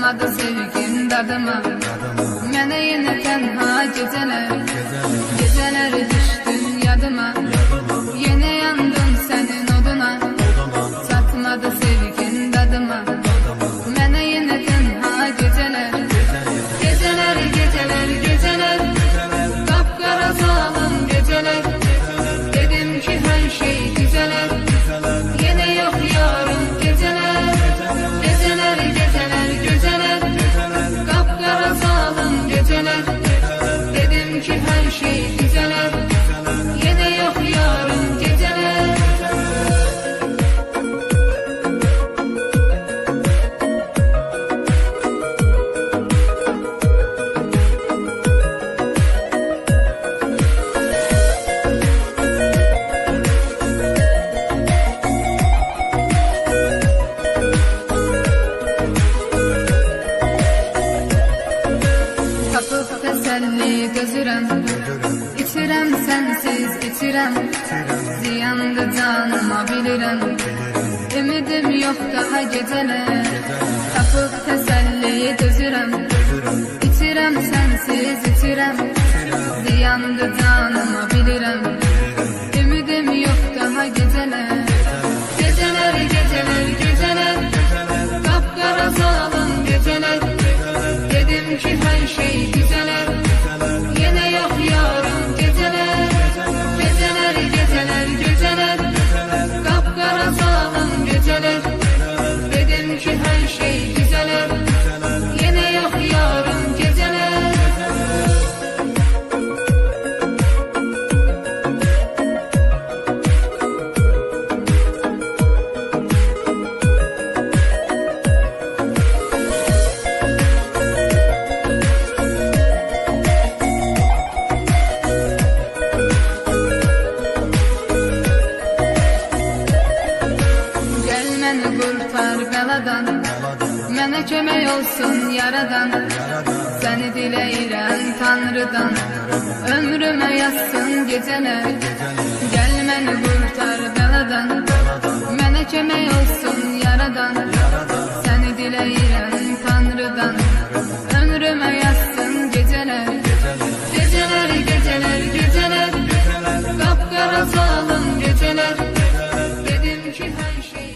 Tatmadı sevgin dadıma, mene yine tenha geceler. Geceler düştün yadıma, yine yandım senin oduna. Tatmadı sevgin dadıma, mene yine tenha geceler. Geceler, geceler, geceler, kapkara zalim geceler. Dedim ki her şey güzeler, yine yok yarım geceler. Geceler, geceler, geceler, kapkara zalim geceler. Dedim ki her şey güzeler, yine yok yarım geceler. Tapıp teselli gözürem, içirem sensiz içirem. Ziyandı canıma bilirem, ümidim yok daha geceler. Tapıp teselli gözürem, içirem sensiz içirem. Ziyandı canıma bilirem, ümidim yok daha geceler. Geceler, geceler, geceler, kapkara zalim geceler. Dedim ki her şey güzeler, yine yok yarım geceler. Geceler, geceler, geceler, kapkara zalim geceler. Dedim ki her şey güzeler, yine yok yarım geceler. Məni qurtar bəladan, mənə kömək olsun yaradan. Səni diləyirəm Tanrıdan, ömrümə yazsın gecələr. Gəl məni qurtar bəladan, mənə kömək olsun yaradan. Səni diləyirəm Tanrıdan, ömrümə yazsın gecələr. Geceler, geceler, geceler, kapkara zalim geceler. Dedim ki her şey